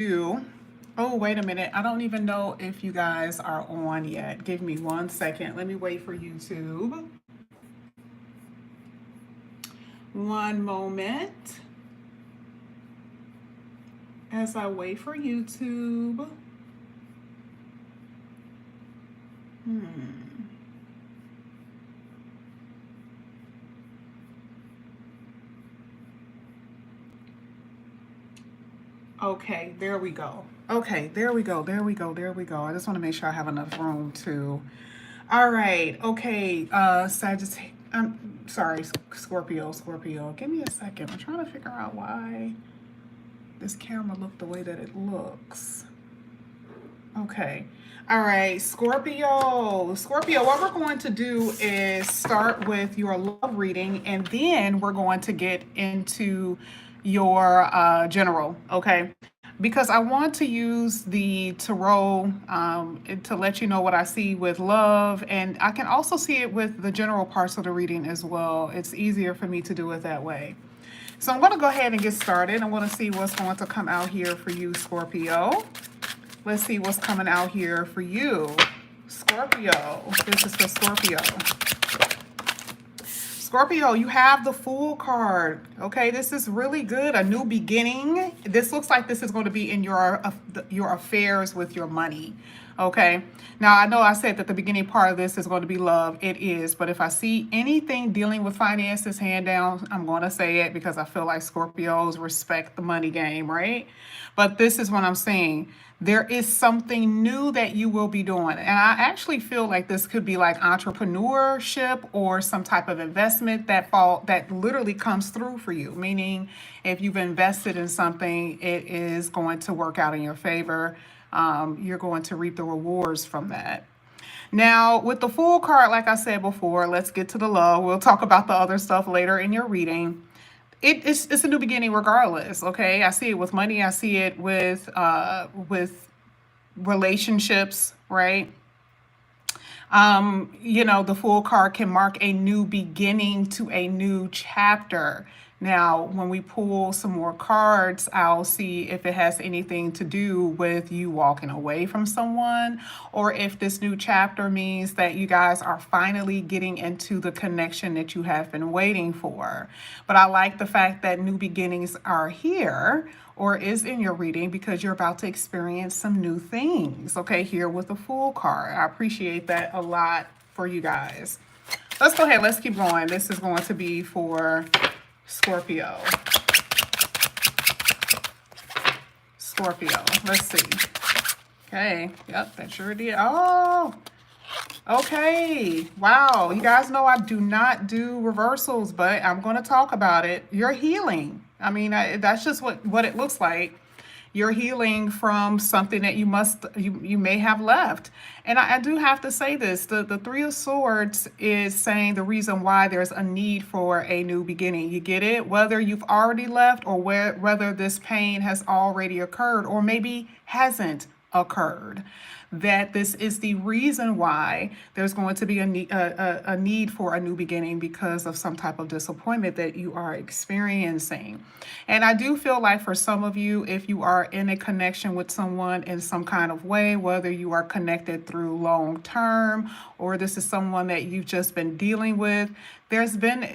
you. Oh, wait a minute. I don't even know if you guys are on yet. Give me 1 second. Let me wait for YouTube. One moment as I wait for YouTube. Okay, there we go. Okay, there we go. There we go. There we go. I just want to make sure I have enough room to. All right. Okay. Sagittarius. I'm sorry, Scorpio. Scorpio. Give me a second. I'm trying to figure out why this camera looked the way that it looks. Okay. All right, Scorpio. Scorpio, what we're going to do is start with your love reading, and then we're going to get into your general, okay? Because I want to use the tarot to let you know what I see with love, and I can also see it with the general parts of the reading as well. It's easier for me to do it that way. So I'm going to go ahead and get started. I want to see what's going to come out here for you, Scorpio. Let's see what's coming out here for you, Scorpio. This is for Scorpio. Scorpio, you have the Fool card. Okay, this is really good. A new beginning. This looks like this is going to be in your affairs with your money. Okay, now I know I said that the beginning part of this is going to be love. It is, but if I see anything dealing with finances, hand down, I'm going to say it because I feel like Scorpios respect the money game, right? But this is what I'm saying. There is something new that you will be doing. And I actually feel like this could be like entrepreneurship or some type of investment that literally comes through for you. Meaning if you've invested in something, it is going to work out in your favor. You're going to reap the rewards from that. Now, with the Fool card, like I said before, let's get to the love. We'll talk about the other stuff later in your reading. It's a new beginning regardless, okay? I see it with money. I see it with relationships, right? The Fool card can mark a new beginning to a new chapter. Now, when we pull some more cards, I'll see if it has anything to do with you walking away from someone, or if this new chapter means that you guys are finally getting into the connection that you have been waiting for. But I like the fact that new beginnings are here, or is in your reading, because you're about to experience some new things, okay, here with the Fool card. I appreciate that a lot for you guys. Let's go ahead. Let's keep going. This is going to be for Scorpio. Scorpio. Let's see. Okay. Yep, that sure did. Oh, okay. Wow. You guys know I do not do reversals, but I'm going to talk about it. You're healing. I mean, that's just what it looks like. You're healing from something that you may have left. And I do have to say this, the Three of Swords is saying the reason why there's a need for a new beginning. You get it? Whether you've already left, or whether this pain has already occurred, or maybe hasn't occurred, that this is the reason why there's going to be a need for a new beginning, because of some type of disappointment that you are experiencing. And I do feel like for some of you, if you are in a connection with someone in some kind of way, whether you are connected through long term, or this is someone that you've just been dealing with, there's been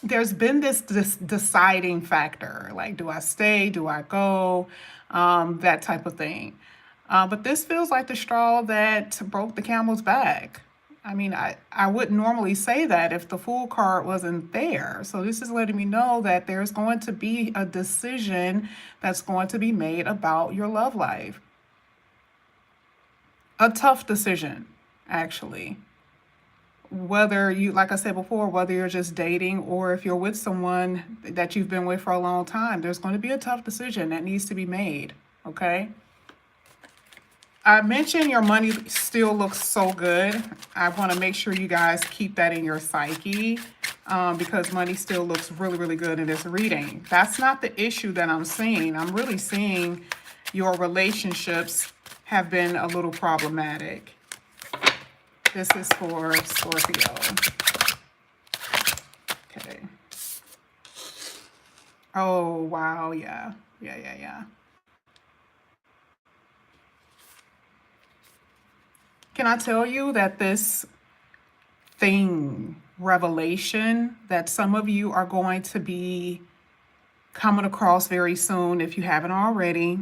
this deciding factor, like, do I stay, do I go, that type of thing. But this feels like the straw that broke the camel's back. I mean, I wouldn't normally say that if the Fool card wasn't there. So this is letting me know that there's going to be a decision that's going to be made about your love life. A tough decision, actually. Whether you, like I said before, whether you're just dating or if you're with someone that you've been with for a long time, there's going to be a tough decision that needs to be made, okay? I mentioned your money still looks so good. I want to make sure you guys keep that in your psyche, because money still looks really, really good in this reading. That's not the issue that I'm seeing. I'm really seeing your relationships have been a little problematic. This is for Scorpio. Okay. Oh, wow. Yeah. Can I tell you that this revelation that some of you are going to be coming across very soon, if you haven't already,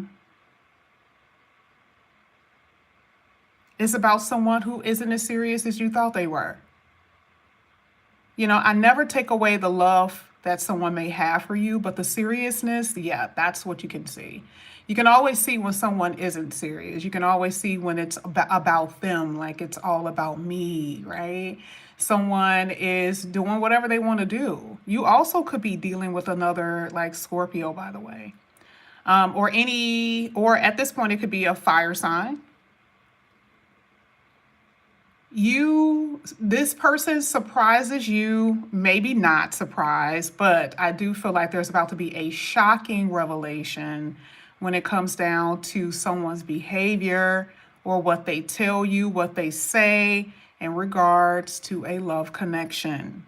is about someone who isn't as serious as you thought they were. I never take away the love that someone may have for you, but the seriousness, yeah, that's what you can see. You can always see when someone isn't serious. You can always see when it's about them, like it's all about me, right? Someone is doing whatever they want to do. You also could be dealing with another, like Scorpio, by the way, or at this point, it could be a fire sign. This person surprises you, maybe not surprised, but I do feel like there's about to be a shocking revelation when it comes down to someone's behavior or what they tell you, what they say in regards to a love connection.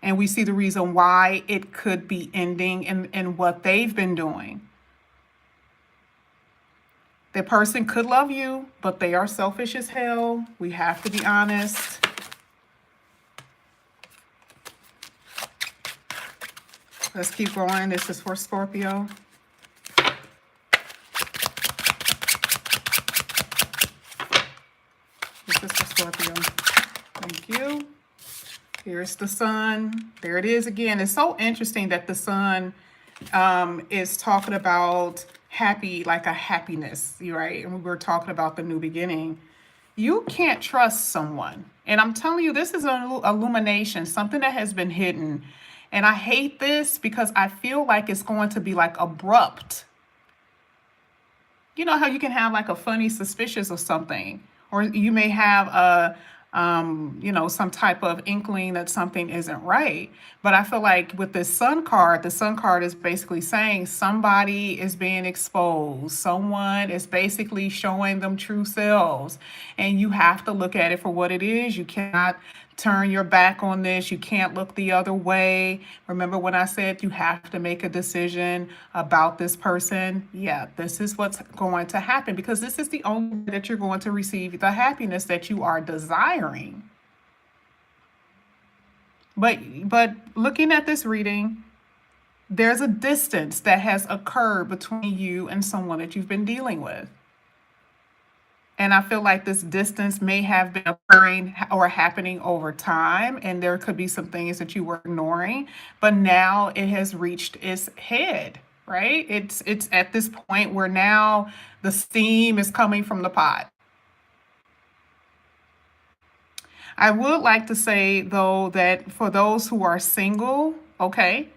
And we see the reason why it could be ending in what they've been doing. The person could love you, but they are selfish as hell. We have to be honest. Let's keep going. This is for Scorpio. This is for Scorpio. Thank you. Here's the sun. There it is again. It's so interesting that the sun is talking about happy, like a happiness, right? And we were talking about the new beginning. You can't trust someone. And I'm telling you, this is an illumination, something that has been hidden. And I hate this because I feel like it's going to be like abrupt. You know how you can have like a funny suspicious or something, or you may have some type of inkling that something isn't right. But I feel like with this sun card, the sun card is basically saying somebody is being exposed. Someone is basically showing them true selves. And you have to look at it for what it is. You cannot turn your back on this. You can't look the other way. Remember when I said you have to make a decision about this person? Yeah, this is what's going to happen, because this is the only way that you're going to receive the happiness that you are desiring. But looking at this reading, there's a distance that has occurred between you and someone that you've been dealing with. And I feel like this distance may have been occurring or happening over time, and there could be some things that you were ignoring, but now it has reached its head, right? It's at this point where now the steam is coming from the pot. I would like to say, though, that for those who are single, okay,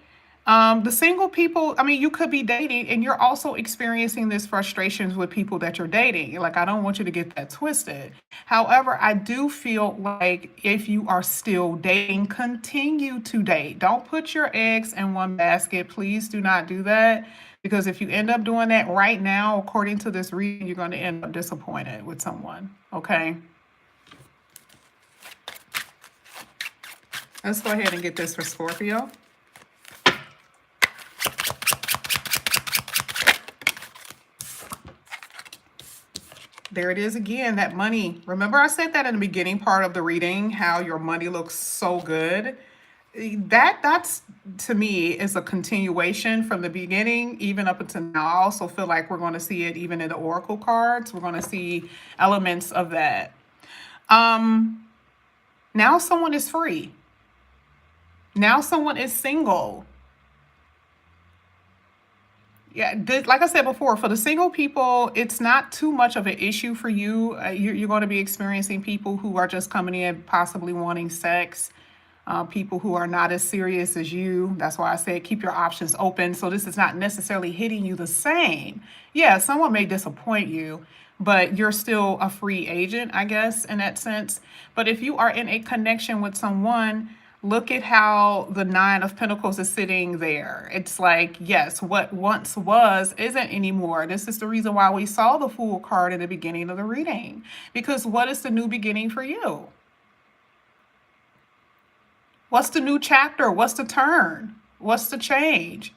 the single people, I mean, you could be dating and you're also experiencing this frustrations with people that you're dating. Like, I don't want you to get that twisted. However, I do feel like if you are still dating, continue to date. Don't put your eggs in one basket. Please do not do that. Because if you end up doing that right now, according to this reading, you're going to end up disappointed with someone. Okay. Let's go ahead and get this for Scorpio. There it is again, that money. Remember I said that in the beginning part of the reading, how your money looks so good. That's to me is a continuation from the beginning, even up until now. I also feel like we're going to see it even in the oracle cards. We're going to see elements of that. Now someone is free. Now someone is single. Yeah, like I said before, for the single people, it's not too much of an issue for you. You're going to be experiencing people who are just coming in possibly wanting sex, people who are not as serious as you. That's why I said keep your options open. So this is not necessarily hitting you the same. Yeah, someone may disappoint you, but you're still a free agent, I guess, in that sense. But if you are in a connection with someone, look at how the Nine of Pentacles is sitting there. It's like, yes, what once was isn't anymore. This is the reason why we saw the Fool card in the beginning of the reading. Because what is the new beginning for you? What's the new chapter? What's the turn? What's the change?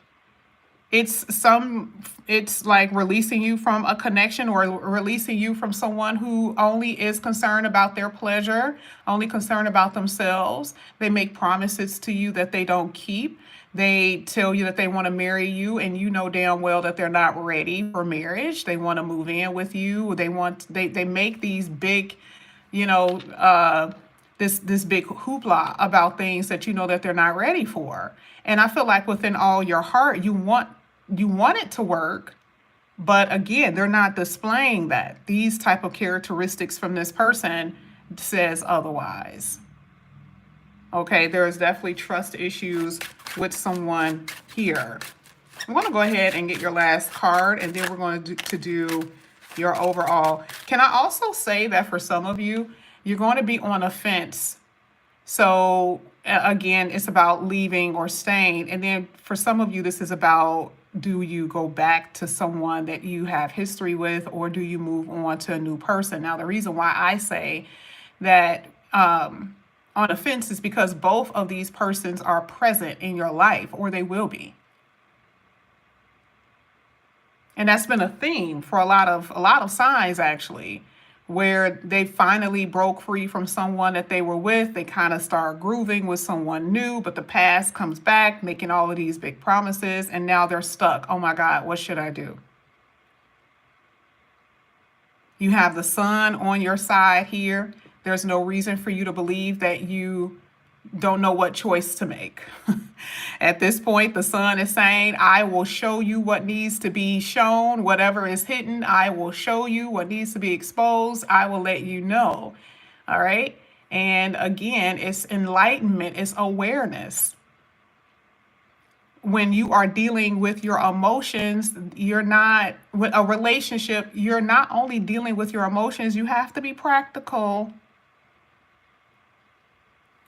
It's like releasing you from a connection or releasing you from someone who only is concerned about their pleasure, only concerned about themselves. They make promises to you that they don't keep. They tell you that they want to marry you, and you know damn well that they're not ready for marriage. They want to move in with you. They make these big, you know, this big hoopla about things that you know that they're not ready for. And I feel like within all your heart, you want it to work, but again, they're not displaying that. These type of characteristics from this person says otherwise. Okay, there's definitely trust issues with someone here. I'm going to go ahead and get your last card, and then we're going to do your overall. Can I also say that for some of you, you're going to be on a fence. So again, it's about leaving or staying. And then for some of you, this is about, do you go back to someone that you have history with, or do you move on to a new person? Now, the reason why I say that on a fence is because both of these persons are present in your life, or they will be. And that's been a theme for a lot of signs, actually, where they finally broke free from someone that they were with. They kind of start grooving with someone new, but the past comes back, making all of these big promises, and now they're stuck. Oh my God, what should I do? You have the sun on your side here. There's no reason for you to believe that you don't know what choice to make. At this point, the sun is saying, I will show you what needs to be shown. Whatever is hidden, I will show you. What needs to be exposed, I will let you know. All right. And again, it's enlightenment, it's awareness. When you are dealing with your emotions, you're not, with a relationship, you're not only dealing with your emotions, you have to be practical.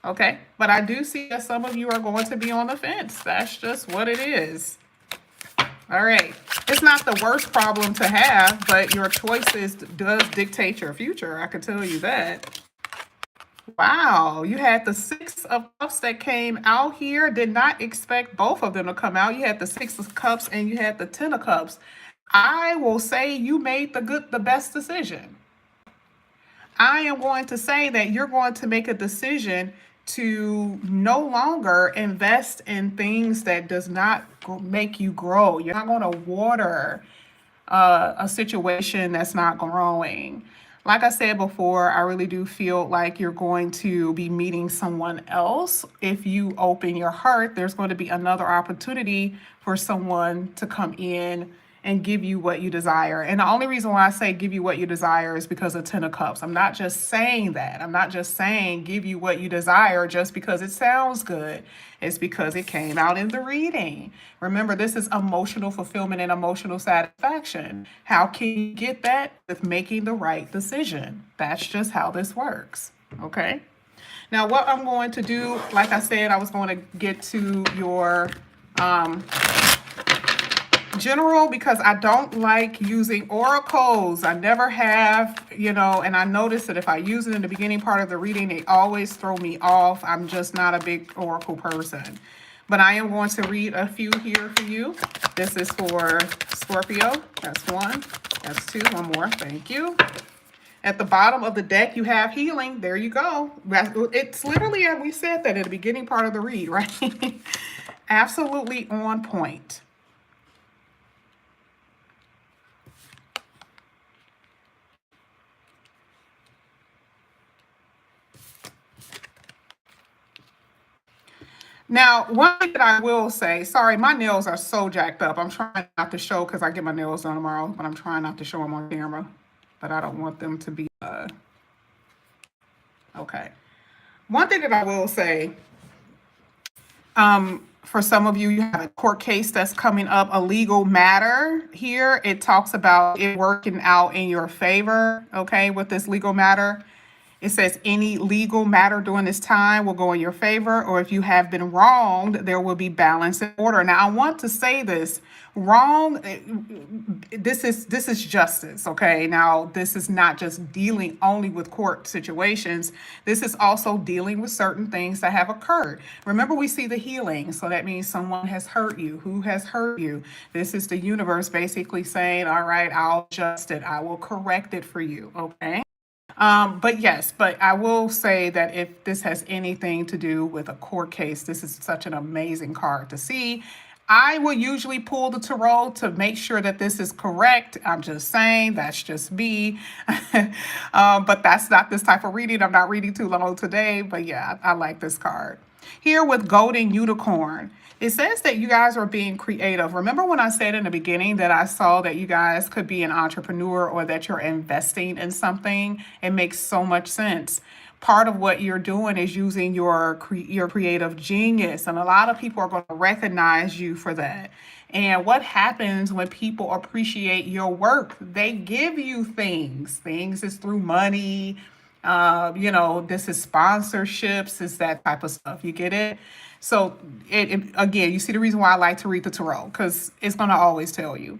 Okay, but I do see that some of you are going to be on the fence. That's just what it is. All right, it's not the worst problem to have, but your choices does dictate your future. I can tell you that. Wow, you had the Six of Cups that came out here. Did not expect both of them to come out. You had the Six of Cups and you had the Ten of Cups. I will say you made the best decision. I am going to say that you're going to make a decision to no longer invest in things that does not make you grow. You're not going to water a situation that's not growing. Like I said before, I really do feel like you're going to be meeting someone else. If you open your heart, there's going to be another opportunity for someone to come in and give you what you desire. And the only reason why I say give you what you desire is because of Ten of Cups. I'm not just saying that. I'm not just saying give you what you desire just because it sounds good. It's because it came out in the reading. Remember, this is emotional fulfillment and emotional satisfaction. How can you get that? With making the right decision. That's just how this works. Okay? Now, what I'm going to do, like I said, I was going to get to your general, because I don't like using oracles. I never have, and I noticed that if I use it in the beginning part of the reading, they always throw me off. I'm just not a big oracle person. But I am going to read a few here for you. This is for Scorpio. That's one. That's two. One more. Thank you. At the bottom of the deck, you have healing. There you go. It's literally, we said that at the beginning part of the read, right? Absolutely on point. Now, one thing that I will say, sorry, my nails are so jacked up. I'm trying not to show because I get my nails done tomorrow, but I'm trying not to show them on camera. But I don't want them to be, okay. One thing that I will say, for some of you, you have a court case that's coming up, a legal matter here. It talks about it working out in your favor, okay, with this legal matter. It says any legal matter during this time will go in your favor, or if you have been wronged, there will be balance and order. Now, I want to say this: wrong. This is justice. Okay. Now, this is not just dealing only with court situations. This is also dealing with certain things that have occurred. Remember, we see the healing, so that means someone has hurt you. Who has hurt you? This is the universe basically saying, "All right, I'll adjust it. I will correct it for you." Okay. But yes, but I will say that if this has anything to do with a court case, this is such an amazing card to see. I will usually pull the tarot to make sure that this is correct. I'm just saying, that's just me. But that's not this type of reading. I'm not reading too long today, but yeah, I like this card. Here with Golden Unicorn, it says that you guys are being creative. Remember when I said in the beginning that I saw that you guys could be an entrepreneur or that you're investing in something? It makes so much sense. Part of what you're doing is using your creative genius, and a lot of people are going to recognize you for that. And what happens when people appreciate your work? They give you things. Things is through money. This is sponsorships, is that type of stuff. You get it? So again, you see the reason why I like to read the tarot, because it's going to always tell you.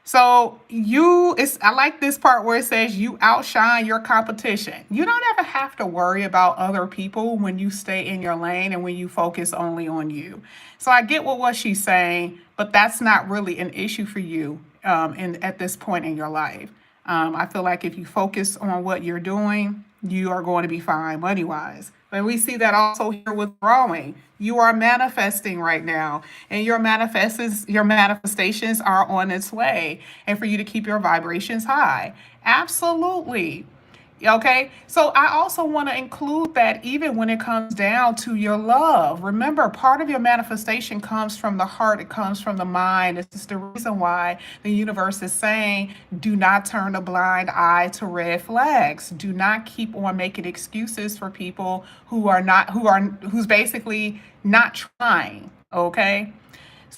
So I like this part where it says you outshine your competition. You don't ever have to worry about other people when you stay in your lane and when you focus only on you. So I get what she's saying, but that's not really an issue for you at this point in your life. I feel like if you focus on what you're doing, you are going to be fine money wise. But we see that also here with growing. You are manifesting right now, and your manifestations are on its way. And for you to keep your vibrations high, absolutely. Okay, so I also want to include that even when it comes down to your love. Remember, part of your manifestation comes from the heart, it comes from the mind. This is the reason why the universe is saying, do not turn a blind eye to red flags. Do not keep on making excuses for people who's basically not trying. Okay.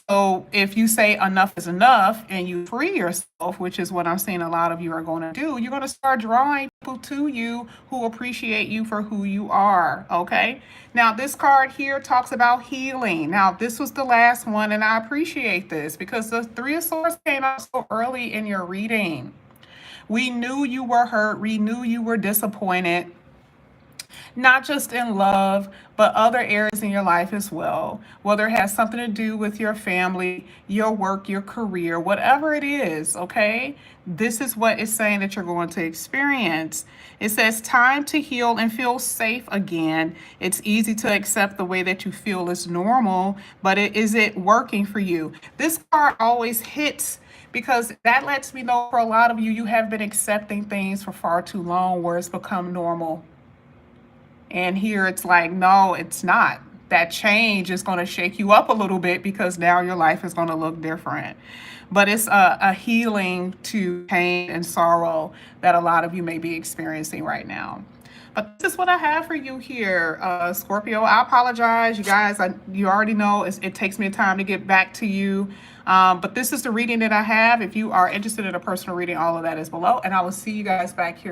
So if you say enough is enough and you free yourself, which is what I'm seeing a lot of you are going to do, you're going to start drawing people to you who appreciate you for who you are. Okay. Now, this card here talks about healing. Now, this was the last one, and I appreciate this because the Three of Swords came out so early in your reading. We knew you were hurt. We knew you were disappointed, not just in love, but other areas in your life as well. Whether it has something to do with your family, your work, your career, whatever it is, okay? This is what it's saying that you're going to experience. It says, time to heal and feel safe again. It's easy to accept the way that you feel is normal, but is it working for you? This card always hits because that lets me know for a lot of you, you have been accepting things for far too long where it's become normal. And here it's like, no, it's not. That change is going to shake you up a little bit because now your life is going to look different. But it's a healing to pain and sorrow that a lot of you may be experiencing right now. But this is what I have for you here, Scorpio. I apologize, you guys. You already know it takes me time to get back to you. But this is the reading that I have. If you are interested in a personal reading, all of that is below. And I will see you guys back here